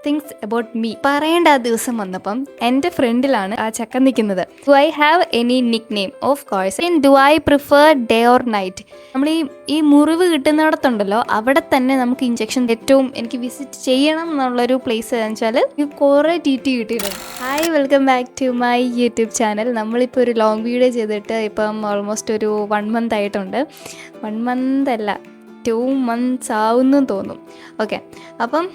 Things about me പറയേണ്ട ആ ദിവസം വന്നപ്പം എൻ്റെ ഫ്രണ്ടിലാണ് ആ ചക്കൻ നിൽക്കുന്നത്. Do I have any Nick name? Of course. Do I prefer day or night? നമ്മൾ ഈ മുറിവ് കിട്ടുന്നിടത്തുണ്ടല്ലോ, അവിടെ തന്നെ നമുക്ക് ഇഞ്ചക്ഷൻ ഏറ്റവും എനിക്ക് വിസിറ്റ് ചെയ്യണം എന്നുള്ളൊരു പ്ലേസ് ഏതാണെന്ന് വെച്ചാൽ കുറേ TT കിട്ടിയിട്ടുണ്ട്. Hi, welcome back to my YouTube channel. നമ്മളിപ്പോൾ ഒരു ലോങ് വീഡിയോ ചെയ്തിട്ട് ഇപ്പം ഓൾമോസ്റ്റ് ഒരു 1 month ആയിട്ടുണ്ട്. 1 month അല്ല, 2 months ആവുന്നു തോന്നും. ഓക്കെ, അപ്പം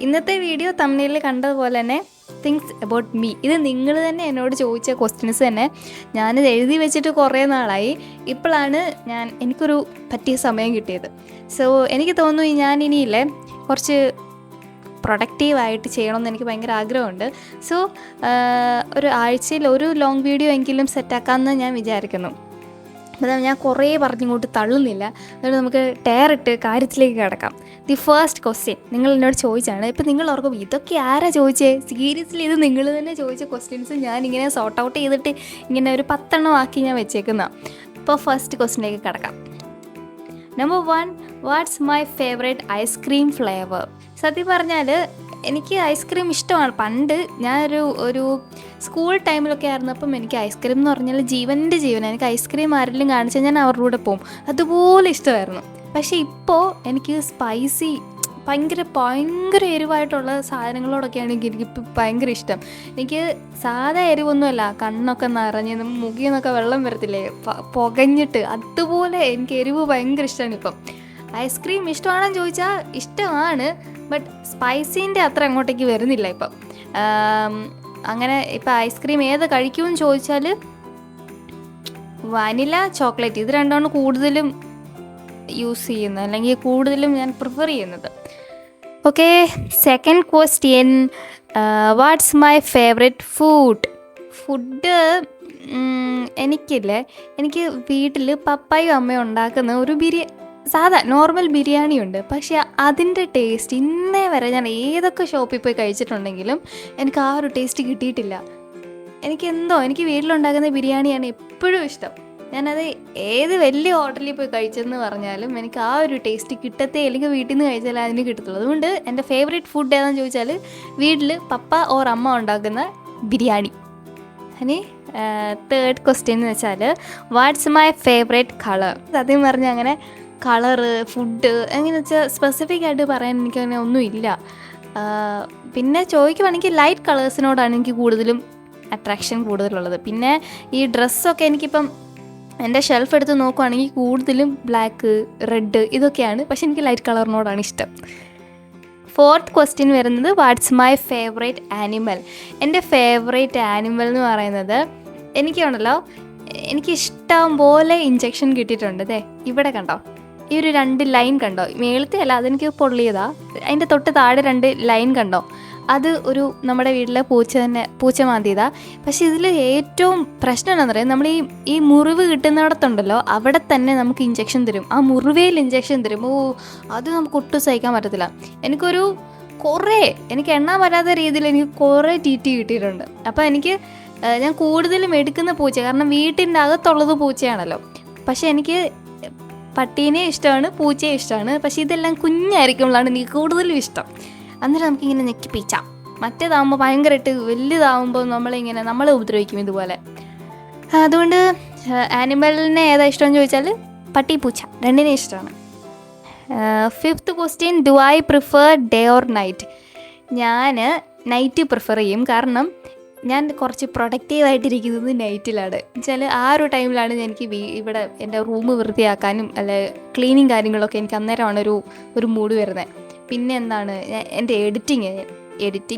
ഇന്നത്തെ വീഡിയോ തംബ്നെയിലിൽ കണ്ടതുപോലെ തന്നെ തിങ്സ് അബൌട്ട് മീ. ഇത് നിങ്ങൾ തന്നെ എന്നോട് ചോദിച്ച ക്വസ്റ്റ്യൻസ് തന്നെ ഞാനിത് എഴുതി വെച്ചിട്ട് കുറേ നാളായി. ഇപ്പോഴാണ് എനിക്കൊരു പറ്റിയ സമയം കിട്ടിയത്. സോ എനിക്ക് തോന്നുന്നു ഞാൻ ഇനിയില്ലേ കുറച്ച് പ്രൊഡക്റ്റീവായിട്ട് ചെയ്യണമെന്ന് എനിക്ക് ഭയങ്കര ആഗ്രഹമുണ്ട്. സോ ഒരു ആഴ്ചയിൽ ഒരു ലോങ് വീഡിയോ എങ്കിലും സെറ്റാക്കാമെന്ന് ഞാൻ വിചാരിക്കുന്നു. അപ്പോൾ ഞാൻ കുറേ പറഞ്ഞിങ്ങോട്ട് തള്ളുന്നില്ല. അതുകൊണ്ട് നമുക്ക് ടയറിട്ട് കാര്യത്തിലേക്ക് കിടക്കാം. ദി ഫസ്റ്റ് ക്വസ്റ്റ്യൻ നിങ്ങൾ എന്നോട് ചോദിച്ചാണ്. ഇപ്പം നിങ്ങൾ ഓർക്കും ഇതൊക്കെ ആരാ ചോദിച്ചേ? സീരിയസ്ലി ഇത് നിങ്ങൾ തന്നെ ചോദിച്ച ക്വസ്റ്റ്യൻസ് ഞാനിങ്ങനെ സോർട്ട് ഔട്ട് ചെയ്തിട്ട് ഇങ്ങനെ ഒരു 10 ആക്കി ഞാൻ വെച്ചേക്കുന്ന. ഇപ്പോൾ ഫസ്റ്റ് ക്വസ്റ്റ്യനിലേക്ക് കിടക്കാം. Number 1, what's my favourite ice cream flavour? സത്യം പറഞ്ഞാൽ എനിക്ക് ഐസ്ക്രീം ഇഷ്ടമാണ്. പണ്ട് ഞാനൊരു സ്കൂൾ ടൈമിലൊക്കെ ആയിരുന്നപ്പം എനിക്ക് ഐസ്ക്രീം എന്ന് പറഞ്ഞാൽ ജീവൻ്റെ ജീവൻ. എനിക്ക് ഐസ്ക്രീം ആരെങ്കിലും കാണിച്ചാൽ ഞാൻ അവരുടെ കൂടെ പോകും. അതുപോലെ ഇഷ്ടമായിരുന്നു. പക്ഷേ ഇപ്പോൾ എനിക്ക് സ്പൈസി ഭയങ്കര എരിവായിട്ടുള്ള സാധനങ്ങളോടൊക്കെയാണ് എനിക്കിപ്പോൾ ഭയങ്കര ഇഷ്ടം. എനിക്ക് സാധാ എരിവൊന്നുമല്ല, കണ്ണൊക്കെ നിറഞ്ഞ് മുഖിൽ നിന്നൊക്കെ വെള്ളം വരത്തില്ലേ, പുകഞ്ഞിട്ട് അതുപോലെ എനിക്ക് എരിവ് ഭയങ്കര ഇഷ്ടമാണ്. ഇപ്പം ഐസ്ക്രീം ഇഷ്ടമാണെന്ന് ചോദിച്ചാൽ ഇഷ്ടമാണ്, ബട്ട് സ്പൈസീൻ്റെ അത്ര അങ്ങോട്ടേക്ക് വരുന്നില്ല ഇപ്പം. അങ്ങനെ ഇപ്പം ഐസ്ക്രീം ഏത് കഴിക്കുമെന്ന് ചോദിച്ചാൽ വനില, ചോക്ലേറ്റ്, ഇത് രണ്ടാണ് കൂടുതലും യൂസ് ചെയ്യുന്നത്, അല്ലെങ്കിൽ കൂടുതലും ഞാൻ പ്രിഫർ ചെയ്യുന്നത്. Okay, second question, what's my favourite food? എനിക്ക് വീട്ടിൽ പപ്പായും അമ്മയും ഉണ്ടാക്കുന്ന ഒരു സാധാ നോർമൽ ബിരിയാണി ഉണ്ട്. പക്ഷേ അതിൻ്റെ ടേസ്റ്റ് ഇന്നേ വരെ ഞാൻ ഏതൊക്കെ ഷോപ്പിൽ പോയി കഴിച്ചിട്ടുണ്ടെങ്കിലും എനിക്ക് ആ ഒരു ടേസ്റ്റ് കിട്ടിയിട്ടില്ല. എനിക്ക് വീട്ടിലുണ്ടാക്കുന്ന ബിരിയാണിയാണ് എപ്പോഴും ഇഷ്ടം. ഞാനത് ഏത് വലിയ ഹോട്ടലിൽ പോയി കഴിച്ചെന്ന് പറഞ്ഞാലും എനിക്ക് ആ ഒരു ടേസ്റ്റ് കിട്ടത്തേ, അല്ലെങ്കിൽ വീട്ടിൽ നിന്ന് കഴിച്ചാൽ അതിന് കിട്ടത്തുള്ളൂ. അതുകൊണ്ട് എൻ്റെ ഫേവറേറ്റ് ഫുഡ് ഏതാണെന്ന് ചോദിച്ചാൽ വീട്ടിൽ പപ്പ ഓർ അമ്മ ഉണ്ടാക്കുന്ന ബിരിയാണി. ഇനി തേർഡ് ക്വസ്റ്റ്യൻ എന്ന് വെച്ചാൽ വാട്ട്സ് മൈ ഫേവറേറ്റ് കളർ? സത്യം പറഞ്ഞാൽ അങ്ങനെ കളറ്, ഫുഡ് എങ്ങനെ വെച്ചാൽ സ്പെസിഫിക് ആയിട്ട് പറയാൻ എനിക്കങ്ങനെ ഒന്നുമില്ല. പിന്നെ ചോദിക്കുവാണെങ്കിൽ ലൈറ്റ് കളേഴ്സിനോടാണ് എനിക്ക് കൂടുതലും അട്രാക്ഷൻ കൂടുതലുള്ളത്. പിന്നെ ഈ ഡ്രസ്സൊക്കെ എനിക്കിപ്പം എൻ്റെ ഷെൽഫ് എടുത്ത് നോക്കുവാണെങ്കിൽ കൂടുതലും ബ്ലാക്ക്, റെഡ് ഇതൊക്കെയാണ്. പക്ഷെ എനിക്ക് ലൈറ്റ് കളറിനോടാണ് ഇഷ്ടം. ഫോർത്ത് ക്വസ്റ്റ്യൻ വരുന്നത് വാട്ട്സ് മൈ ഫേവറേറ്റ് ആനിമൽ? എൻ്റെ ഫേവറേറ്റ് ആനിമൽ എന്ന് പറയുന്നത് എനിക്കിഷ്ടം പോലെ ഇഞ്ചക്ഷൻ കിട്ടിയിട്ടുണ്ട്. ഇവിടെ കണ്ടോ, ഈ ഒരു 2 ലൈൻ കണ്ടോ? മേളത്തെ അല്ല, അതെനിക്ക് പൊള്ളിയതാ. അതിൻ്റെ തൊട്ട് താഴെ 2 ലൈൻ കണ്ടോ? അത് നമ്മുടെ വീട്ടിലെ പൂച്ച മാന്തിയതാ. പക്ഷെ ഇതിൽ ഏറ്റവും പ്രശ്നം എന്താണെന്ന് പറയാം, നമ്മൾ ഈ മുറിവ് കിട്ടുന്നിടത്തുണ്ടല്ലോ, അവിടെ തന്നെ നമുക്ക് ഇഞ്ചക്ഷൻ തരും. ആ മുറിവേൽ ഇഞ്ചക്ഷൻ തരും. അത് നമുക്ക് ഒട്ടും സഹിക്കാൻ പറ്റത്തില്ല. എനിക്ക് എണ്ണാൻ പറ്റാത്ത രീതിയിൽ എനിക്ക് കുറേ TT കിട്ടിയിട്ടുണ്ട്. അപ്പോൾ ഞാൻ കൂടുതലും എടുക്കുന്ന പൂച്ച, കാരണം വീട്ടിൻ്റെ അകത്തുള്ളത് പൂച്ചയാണല്ലോ. പക്ഷെ എനിക്ക് പട്ടീനെ ഇഷ്ടമാണ്, പൂച്ചയെ ഇഷ്ടമാണ്. പക്ഷേ ഇതെല്ലാം കുഞ്ഞായിരിക്കുമ്പോഴാണ് എനിക്ക് കൂടുതലും ഇഷ്ടം. അന്നേരം നമുക്കിങ്ങനെ ഞെക്കിപ്പിച്ചാം. മറ്റേതാകുമ്പോൾ ഭയങ്കരമായിട്ട് വലുതാവുമ്പോൾ നമ്മളെ ഉപദ്രവിക്കും ഇതുപോലെ. അതുകൊണ്ട് ആനിമലിനെ ഏതാ ഇഷ്ടമെന്ന് ചോദിച്ചാൽ പട്ടി, പൂച്ച രണ്ടിനെ ഇഷ്ടമാണ്. Fifth question, do I prefer day or night? ഞാൻ നൈറ്റ് പ്രിഫർ ചെയ്യും. കാരണം ഞാൻ കുറച്ച് പ്രൊഡക്റ്റീവായിട്ടിരിക്കുന്നത് നൈറ്റിലാണ്. വെച്ചാൽ ആ ഒരു ടൈമിലാണ് എനിക്ക് ഇവിടെ എൻ്റെ റൂം വൃത്തിയാക്കാനും അല്ലെ ക്ലീനിങ് കാര്യങ്ങളൊക്കെ എനിക്ക് അന്നേരമാണ് ഒരു മൂഡ് വരുന്നത്. പിന്നെ എൻ്റെ എഡിറ്റിങ്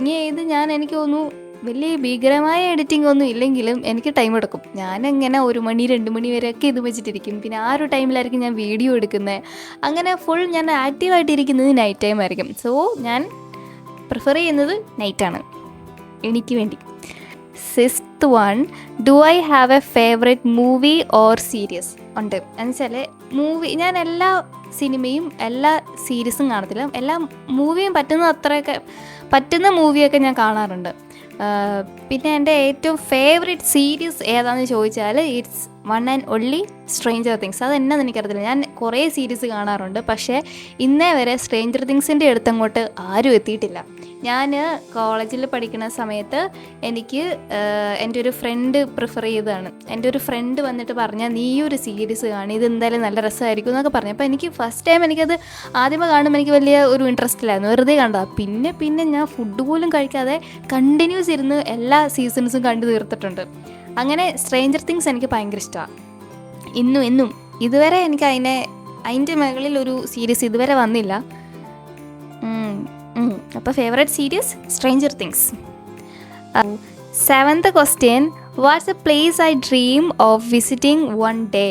ചെയ്ത് എനിക്ക് തോന്നുന്നു വലിയ ഭീകരമായ എഡിറ്റിംഗ് ഒന്നും ഇല്ലെങ്കിലും എനിക്ക് ടൈം എടുക്കും. ഞാനങ്ങനെ 1 മണി 2 മണി വരെയൊക്കെ ഇത് വെച്ചിട്ടിരിക്കും. പിന്നെ ആ ഒരു ടൈമിലായിരിക്കും ഞാൻ വീഡിയോ എടുക്കുന്നത്. അങ്ങനെ ഫുൾ ഞാൻ ആക്റ്റീവായിട്ടിരിക്കുന്നത് നൈറ്റ് ടൈം ആയിരിക്കും. സോ ഞാൻ പ്രിഫർ ചെയ്യുന്നത് നൈറ്റാണ് എനിക്ക് വേണ്ടി. Sixth one, do I have A favourite movie or series? ഉണ്ട്. എന്നുവെച്ചാൽ ഞാൻ എല്ലാ സിനിമയും എല്ലാ സീരീസും കാണത്തില്ല. എല്ലാ മൂവിയും പറ്റുന്ന മൂവിയൊക്കെ ഞാൻ കാണാറുണ്ട്. പിന്നെ എൻ്റെ ഏറ്റവും ഫേവറേറ്റ് സീരീസ് ഏതാണെന്ന് ചോദിച്ചാൽ it's one and only stranger things. അതെന്നാന്ന് എനിക്കറിയത്തില്ല. ഞാൻ കുറേ സീരീസ് കാണാറുണ്ട്, പക്ഷേ ഇന്നേ വരെ സ്ട്രേഞ്ചർ തിങ്സിൻ്റെ അടുത്തങ്ങോട്ട് ആരും എത്തിയിട്ടില്ല. ഞാൻ കോളേജിൽ പഠിക്കുന്ന സമയത്ത് എനിക്ക് എൻ്റെ ഒരു ഫ്രണ്ട് പ്രിഫർ ചെയ്തതാണ്. എൻ്റെ ഒരു ഫ്രണ്ട് വന്നിട്ട് പറഞ്ഞാൽ നീ ഒരു സീരീസ് കാണി, ഇത് എന്തായാലും നല്ല രസമായിരിക്കും എന്നൊക്കെ പറഞ്ഞു. അപ്പോൾ എനിക്ക് ഫസ്റ്റ് ടൈം എനിക്കത് ആദ്യമേ കാണുമ്പോൾ എനിക്ക് വലിയ ഒരു ഇൻട്രസ്റ്റ് ഇല്ലായിരുന്നു, വെറുതെ കണ്ടതാണ്. പിന്നെ ഞാൻ ഫുഡ് പോലും കഴിക്കാതെ കണ്ടിന്യൂസ് ഇരുന്ന് എല്ലാ സീസൺസും കണ്ടു തീർത്തിട്ടുണ്ട്. അങ്ങനെ സ്ട്രേഞ്ചർ തിങ്സ് എനിക്ക് ഭയങ്കര ഇഷ്ടമാണ്. എന്നും ഇതുവരെ എനിക്ക് അതിൻ്റെ മുകളിൽ ഒരു സീരീസ് ഇതുവരെ വന്നില്ല. അപ്പോൾ favourite series stranger things. 7th question, what's a place I dream of visiting one day?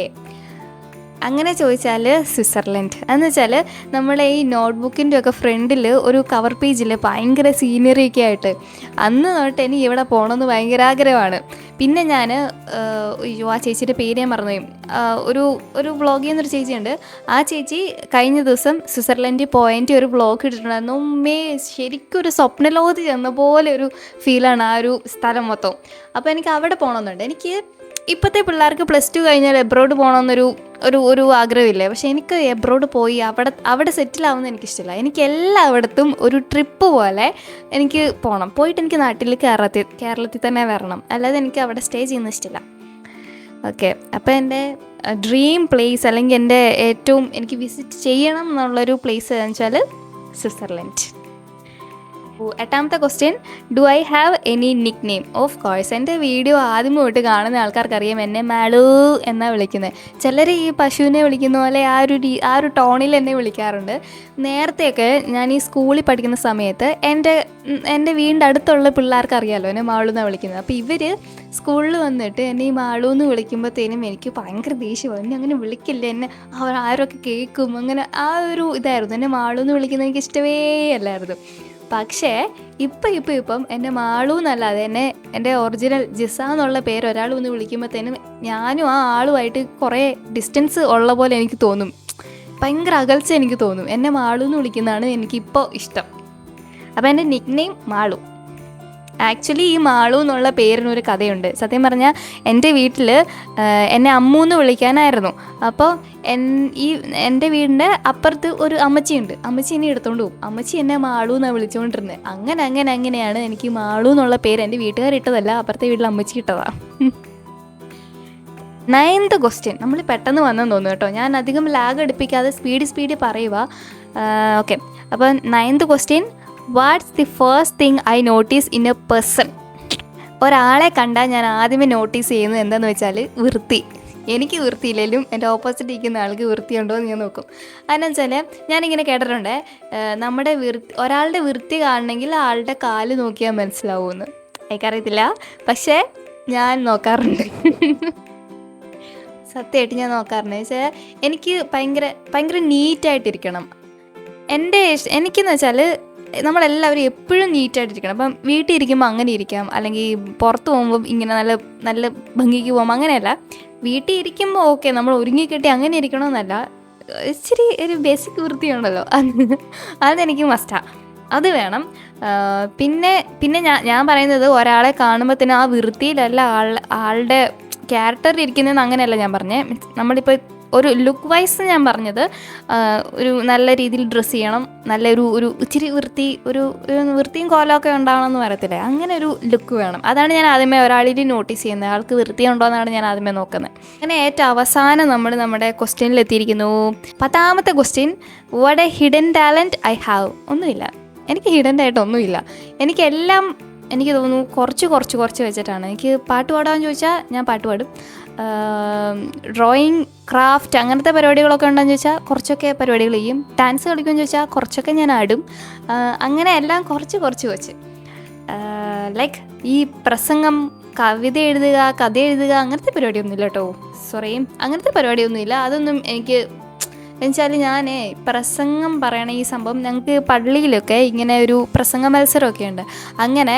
അങ്ങനെ ചോദിച്ചാൽ സ്വിറ്റ്സർലൻഡ്. എന്ന് വെച്ചാൽ നമ്മളെ ഈ നോട്ട്ബുക്കിൻ്റെ ഒക്കെ ഫ്രണ്ടിൽ ഒരു കവർ പേജിൽ ഭയങ്കര സീനറിയൊക്കെ ആയിട്ട് അന്ന് തൊട്ട് എനിക്ക് ഇവിടെ പോകണമെന്ന് ഭയങ്കര ആഗ്രഹമാണ്. പിന്നെ ഞാൻ ആ ചേച്ചിയുടെ പേര് ഞാൻ മറന്നുപോയി. ഒരു വ്ളോഗ് ചെയ്യുന്നൊരു ചേച്ചിയുണ്ട്. ആ ചേച്ചി കഴിഞ്ഞ ദിവസം സ്വിറ്റ്സർലൻഡിൽ പോയതിൻ്റെ ഒരു വ്ളോഗ് ഇട്ടിട്ടുണ്ടായിരുന്നു. ശരിക്കും ഒരു സ്വപ്നലോകത്ത് ചെന്ന പോലെ ഒരു ഫീലാണ് ആ ഒരു സ്ഥലം മൊത്തം. അപ്പോൾ എനിക്ക് അവിടെ പോകണമെന്നുണ്ട്. എനിക്ക് ഇപ്പോഴത്തെ പിള്ളേർക്ക് +2 കഴിഞ്ഞാൽ എബ്രോഡ് പോകണമെന്നൊരു ഒരു ആഗ്രഹമില്ലേ. പക്ഷേ എനിക്ക് എബ്രോഡ് പോയി അവിടെ സെറ്റിലാവുന്നത് എനിക്കിഷ്ടമില്ല. എനിക്ക് എല്ലായിടത്തും ഒരു ട്രിപ്പ് പോലെ എനിക്ക് പോകണം. പോയിട്ട് എനിക്ക് നാട്ടിൽ കേരളത്തിൽ തന്നെ വരണം, അല്ലാതെ എനിക്ക് അവിടെ സ്റ്റേ ചെയ്യുന്നത് ഇഷ്ടമില്ല. ഓക്കെ, അപ്പോൾ എൻ്റെ ഡ്രീം പ്ലേസ് അല്ലെങ്കിൽ എൻ്റെ ഏറ്റവും എനിക്ക് വിസിറ്റ് ചെയ്യണം എന്നുള്ളൊരു പ്ലേസ് എന്ന് വെച്ചാൽ Switzerland. 8th question, do I have any Nick name? Of course. എൻ്റെ വീഡിയോ ആദ്യം തൊട്ട് കാണുന്ന ആൾക്കാർക്കറിയാം എന്നെ മാളു എന്നാണ് വിളിക്കുന്നത്. ചിലർ ഈ പശുവിനെ വിളിക്കുന്ന പോലെ ആ ഒരു ടോണിൽ എന്നെ വിളിക്കാറുണ്ട്. നേരത്തെയൊക്കെ ഞാൻ ഈ സ്കൂളിൽ പഠിക്കുന്ന സമയത്ത് എൻ്റെ വീടിൻ്റെ അടുത്തുള്ള പിള്ളേർക്ക് അറിയാമല്ലോ എന്നെ മാളു എന്നാണ് വിളിക്കുന്നത്. അപ്പോൾ ഇവർ സ്കൂളിൽ വന്നിട്ട് എന്നെ ഈ മാളു എന്ന് വിളിക്കുമ്പോഴത്തേനും എനിക്ക് ഭയങ്കര ദേഷ്യമാണ്. എന്നെ അങ്ങനെ വിളിക്കില്ല, എന്നെ ആരൊക്കെ കേൾക്കും, അങ്ങനെ ആ ഒരു ഇതായിരുന്നു. എന്നെ മാളു എന്ന് വിളിക്കുന്നത് എനിക്ക് ഇഷ്ടമേ അല്ലായിരുന്നു. പക്ഷേ ഇപ്പം എന്നെ മാളു എന്നല്ലാതെ എൻ്റെ ഒറിജിനൽ ജിസ എന്നുള്ള പേര് ഒരാൾ ഒന്ന് വിളിക്കുമ്പോഴത്തേനും ഞാനും ആ ആളുമായിട്ട് കുറേ ഡിസ്റ്റൻസ് ഉള്ള പോലെ എനിക്ക് തോന്നും, ഭയങ്കര അകൽച്ച എനിക്ക് തോന്നും. എന്നെ മാളു എന്ന് വിളിക്കുന്നതാണ് എനിക്കിപ്പോൾ ഇഷ്ടം. അപ്പോൾ എൻ്റെ നിക് നെയിം മാളു. ആക്ച്വലി ഈ മാളു എന്നുള്ള പേരിനൊരു കഥയുണ്ട്. സത്യം പറഞ്ഞാൽ എൻ്റെ വീട്ടിൽ എന്നെ അമ്മു എന്ന് വിളിക്കാനായിരുന്നു. അപ്പോൾ എൻ്റെ വീടിൻ്റെ അപ്പുറത്ത് ഒരു അമ്മച്ചിയുണ്ട്. അമ്മച്ചി എന്നെ എടുത്തുകൊണ്ട് പോകും. അമ്മച്ചി എന്നെ മാളു എന്നാണ് വിളിച്ചുകൊണ്ടിരുന്നത്. അങ്ങനെയാണ് എനിക്ക് മാളു എന്നുള്ള പേര് എൻ്റെ വീട്ടുകാരിട്ടതല്ല, അപ്പുറത്തെ വീട്ടിൽ അമ്മച്ചി ഇട്ടതാണ്. 9th question, നമ്മൾ പെട്ടെന്ന് വന്നെന്ന് തോന്നുന്നു കേട്ടോ. ഞാൻ അധികം ലാഗ് അടുപ്പിക്കാതെ സ്പീഡ് പറയുക. ഓക്കെ, അപ്പോൾ 9th question, watts the first thing I notice in A person? ഒരാളെ കണ്ടാൽ ഞാൻ ആദ്യമേ നോട്ടീസ് ചെയ്യുന്നത് എന്താണെന്ന് വെച്ചാൽ വൃത്തി. എനിക്ക് വൃത്തിയില്ലെങ്കിലും എൻ്റെ ഓപ്പോസിറ്റ് ഇരിക്കുന്ന ആൾക്ക് വൃത്തിയുണ്ടോ എന്ന് ഞാൻ നോക്കും. അതെന്നു വെച്ചാൽ ഞാനിങ്ങനെ കേട്ടിട്ടുണ്ട്, ഒരാളുടെ വൃത്തി കാണണമെങ്കിൽ ആളുടെ കാല് നോക്കിയാൽ മനസ്സിലാവുമെന്ന്. എനിക്കറിയത്തില്ല, പക്ഷേ ഞാൻ നോക്കാറുണ്ട്. സത്യമായിട്ട് ഞാൻ നോക്കാറുണ്ട്. വെച്ചാൽ എനിക്ക് ഭയങ്കര നീറ്റായിട്ടിരിക്കണം. എനിക്കെന്ന് വെച്ചാൽ നമ്മളെല്ലാവരും എപ്പോഴും നീറ്റായിട്ടിരിക്കണം. അപ്പം വീട്ടിൽ ഇരിക്കുമ്പോൾ അങ്ങനെ ഇരിക്കാം, അല്ലെങ്കിൽ പുറത്ത് പോകുമ്പോൾ ഇങ്ങനെ നല്ല ഭംഗിക്ക് പോകുമ്പോൾ അങ്ങനെയല്ല. വീട്ടിൽ ഇരിക്കുമ്പോൾ ഓക്കെ നമ്മൾ ഒരുങ്ങിക്കെട്ടി അങ്ങനെ ഇരിക്കണമെന്നല്ല, ഇച്ചിരി ഒരു ബേസിക് വൃത്തിയുണ്ടല്ലോ, അതെനിക്ക് മസ്റ്റാണ്, അത് വേണം. പിന്നെ ഞാൻ പറയുന്നത് ഒരാളെ കാണുമ്പോൾ തന്നെ ആ വൃത്തിയിലല്ല ആളുടെ ക്യാരക്ടറിൽ ഇരിക്കുന്നതെന്ന് അങ്ങനെയല്ല ഞാൻ പറഞ്ഞത്. നമ്മളിപ്പോൾ ഒരു ലുക്ക് വൈസ് ഞാൻ പറഞ്ഞത്, ഒരു നല്ല രീതിയിൽ ഡ്രസ്സ് ചെയ്യണം, നല്ലൊരു ഇച്ചിരി വൃത്തിയും കോലമൊക്കെ ഉണ്ടാവണമെന്ന് പറയത്തില്ലേ, അങ്ങനെ ഒരു ലുക്ക് വേണം. അതാണ് ഞാൻ ആദ്യമേ ഒരാളിൽ നോട്ടീസ് ചെയ്യുന്നത്, ആൾക്ക് വൃത്തിയുണ്ടോ എന്നാണ് ഞാൻ ആദ്യമേ നോക്കുന്നത്. അങ്ങനെ ഏറ്റവും അവസാനം നമ്മുടെ ക്വസ്റ്റ്യനിൽ എത്തിയിരിക്കുന്നു. 10th question, what A hidden talent I have? ഒന്നുമില്ല, എനിക്ക് ഹിഡൻ ആയിട്ടൊന്നുമില്ല. എനിക്ക് തോന്നുന്നു കുറച്ച് വെച്ചിട്ടാണ്. എനിക്ക് പാട്ട് പാടാമെന്ന് ചോദിച്ചാൽ ഞാൻ പാട്ട് പാടും. ഡ്രോയിങ്, ക്രാഫ്റ്റ് അങ്ങനത്തെ പരിപാടികളൊക്കെ ഉണ്ടെന്ന് ചോദിച്ചാൽ കുറച്ചൊക്കെ പരിപാടികൾ ചെയ്യും. ഡാൻസ് കളിക്കുമെന്ന് ചോദിച്ചാൽ കുറച്ചൊക്കെ ഞാൻ ആടും. അങ്ങനെ എല്ലാം കുറച്ച് വെച്ച് ലൈക്ക് ഈ പ്രസംഗം, കവിത എഴുതുക, കഥ എഴുതുക അങ്ങനത്തെ പരിപാടിയൊന്നുമില്ല കേട്ടോ. അങ്ങനത്തെ പരിപാടിയൊന്നുമില്ല. അതൊന്നും എനിക്ക് എന്നുവെച്ചാൽ ഞാൻ പ്രസംഗം പറയണ ഈ സംഭവം ഞങ്ങൾക്ക് പള്ളിയിലൊക്കെ ഇങ്ങനെ ഒരു പ്രസംഗ മത്സരമൊക്കെ ഉണ്ട്. അങ്ങനെ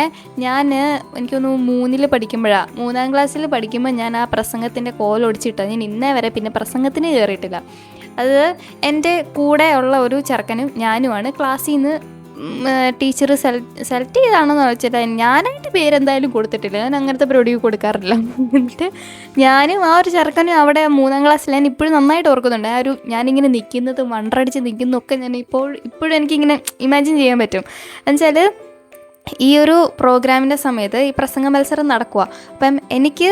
എനിക്കൊന്ന് 3ാം ക്ലാസ്സിൽ പഠിക്കുമ്പോൾ ഞാൻ ആ പ്രസംഗത്തിൻ്റെ കോലൊടിച്ചിട്ട് ഞാൻ ഇന്നേ വരെ പിന്നെ പ്രസംഗത്തിന് കയറിയിട്ടില്ല. അത് എൻ്റെ കൂടെ ഉള്ള ഒരു ചെറുക്കനും ഞാനുമാണ്. ക്ലാസ്സിൽ നിന്ന് ടീച്ചർ സെലക്ട് ചെയ്താണെന്ന് വെച്ചിട്ട് ഞാനായിട്ട് പേരെന്തായാലും കൊടുത്തിട്ടില്ല, ഞാൻ അങ്ങനത്തെ പരിപാടി കൊടുക്കാറില്ല. എന്നിട്ട് ഞാനും ആ ഒരു ചെറുക്കനും അവിടെ 3ാം ക്ലാസ്സിൽ ഞാൻ ഇപ്പോഴും നന്നായിട്ട് ഓർക്കുന്നുണ്ട്. ഞാനിങ്ങനെ നിൽക്കുന്നതും വണ്ടറടിച്ച് നിൽക്കുന്നതൊക്കെ ഞാൻ ഇപ്പോഴും എനിക്കിങ്ങനെ ഇമാജിൻ ചെയ്യാൻ പറ്റും. എന്നുവെച്ചാൽ ഈ ഒരു പ്രോഗ്രാമിൻ്റെ സമയത്ത് ഈ പ്രസംഗ മത്സരം നടക്കുക. അപ്പം എനിക്ക്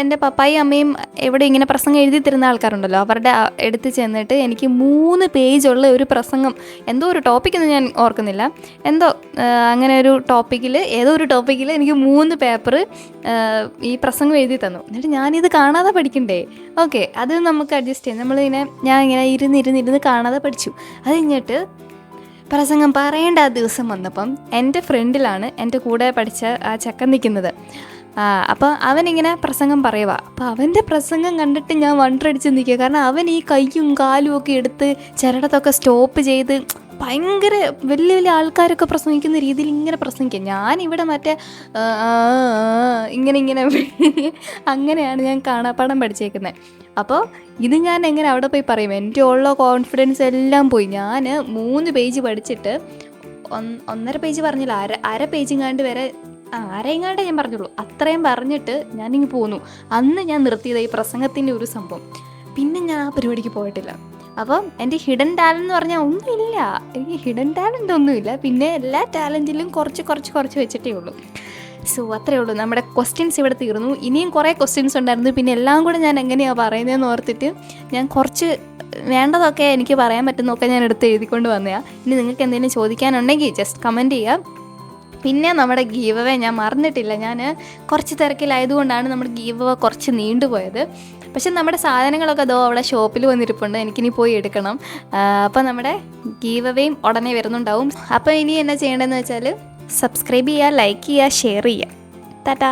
എൻ്റെ പപ്പായും അമ്മയും എവിടെ ഇങ്ങനെ പ്രസംഗം എഴുതി തരുന്ന ആൾക്കാരുണ്ടല്ലോ, അവരുടെ എടുത്ത് ചെന്നിട്ട് എനിക്ക് 3 പേജുള്ള ഒരു പ്രസംഗം, എന്തോ ഒരു ടോപ്പിക്കൊന്നും ഞാൻ ഓർക്കുന്നില്ല, എന്തോ അങ്ങനെ ഒരു ടോപ്പിക്കിൽ, ഏതോ ഒരു ടോപ്പിക്കിൽ എനിക്ക് 3 പേപ്പർ ഈ പ്രസംഗം എഴുതി തന്നു. എന്നിട്ട് ഞാനിത് കാണാതെ പഠിക്കണ്ടേ? ഓക്കെ, അത് നമുക്ക് അഡ്ജസ്റ്റ് ചെയ്യാം. ഞാൻ ഇങ്ങനെ ഇരുന്ന് കാണാതെ പഠിച്ചു. അത് കഴിഞ്ഞിട്ട് പ്രസംഗം പറയേണ്ട ആ ദിവസം വന്നപ്പം എൻ്റെ ഫ്രണ്ടിലാണ് എൻ്റെ കൂടെ പഠിച്ച ആ ചെക്കൻ നിൽക്കുന്നത്. അപ്പോൾ അവനിങ്ങനെ പ്രസംഗം പറയുക. അപ്പോൾ അവൻ്റെ പ്രസംഗം കണ്ടിട്ട് ഞാൻ വണ്ടടിച്ച് നിൽക്കുക. കാരണം അവൻ ഈ കൈയും കാലും ഒക്കെ എടുത്ത് ചിലയിടത്തൊക്കെ സ്റ്റോപ്പ് ചെയ്ത് ഭയങ്കര വലിയ വലിയ ആൾക്കാരൊക്കെ പ്രസംഗിക്കുന്ന രീതിയിൽ ഇങ്ങനെ പ്രസംഗിക്കുക. ഞാനിവിടെ മറ്റേ ഇങ്ങനെ അങ്ങനെയാണ് ഞാൻ കാണാപ്പാടം പഠിച്ചേക്കുന്നത്. അപ്പോൾ ഇത് ഞാൻ എങ്ങനെ അവിടെ പോയി പറയും? എൻ്റെ ഉള്ള കോൺഫിഡൻസ് എല്ലാം പോയി. ഞാൻ 3 പേജ് പഠിച്ചിട്ട് 1.5 പേജ് പറഞ്ഞില്ല, അര പേജും വരെ ആരെങ്ങാണ്ടേ ഞാൻ പറഞ്ഞുള്ളൂ. അത്രയും പറഞ്ഞിട്ട് ഞാനിങ്ങ് പോന്നു. അന്ന് ഞാൻ നിർത്തിയത് ഈ പ്രസംഗത്തിൻ്റെ ഒരു സംഭവം. പിന്നെ ഞാൻ ആ പരിപാടിക്ക് പോയിട്ടില്ല. അപ്പം എൻ്റെ ഹിഡൻ ടാലൻ്റ് എന്ന് പറഞ്ഞാൽ ഒന്നുമില്ല, എനിക്ക് ഹിഡൻ ടാലൻ്റ് ഒന്നുമില്ല. പിന്നെ എല്ലാ ടാലൻറ്റിലും കുറച്ച് വെച്ചിട്ടേ ഉള്ളൂ. സോ അത്രയേ ഉള്ളൂ. നമ്മുടെ ക്വസ്റ്റ്യൻസ് ഇവിടെ തീർന്നു. ഇനിയും കുറേ ക്വസ്റ്റ്യൻസ് ഉണ്ടായിരുന്നു. പിന്നെ എല്ലാം കൂടെ ഞാൻ എങ്ങനെയാണ് പറയുന്നതെന്ന് ഓർത്തിട്ട് ഞാൻ കുറച്ച് വേണ്ടതൊക്കെ എനിക്ക് പറയാൻ പറ്റുന്നതൊക്കെ ഞാൻ എടുത്ത് എഴുതിക്കൊണ്ട് വന്നതാണ്. ഇനി നിങ്ങൾക്ക് എന്തെങ്കിലും ചോദിക്കാനുണ്ടെങ്കിൽ ജസ്റ്റ് കമൻറ്റ് ചെയ്യുക. പിന്നെ നമ്മുടെ ഗീവ് അവേ ഞാൻ മറന്നിട്ടില്ല. ഞാൻ കുറച്ച് തിരക്കിലായതുകൊണ്ടാണ് നമ്മുടെ ഗീവ് അവേ കുറച്ച് നീണ്ടുപോയത്. പക്ഷെ നമ്മുടെ സാധനങ്ങളൊക്കെ അതോ അവിടെ ഷോപ്പിൽ വന്നിരിപ്പുണ്ട്, എനിക്കിനി പോയി എടുക്കണം. അപ്പോൾ നമ്മുടെ ഗീവ് അവേയും ഉടനെ വരുന്നുണ്ടാവും. അപ്പോൾ ഇനി എന്നാ ചെയ്യേണ്ടതെന്ന് വെച്ചാൽ സബ്സ്ക്രൈബ് ചെയ്യുക, ലൈക്ക് ചെയ്യുക, ഷെയർ ചെയ്യുക. ടാറ്റാ.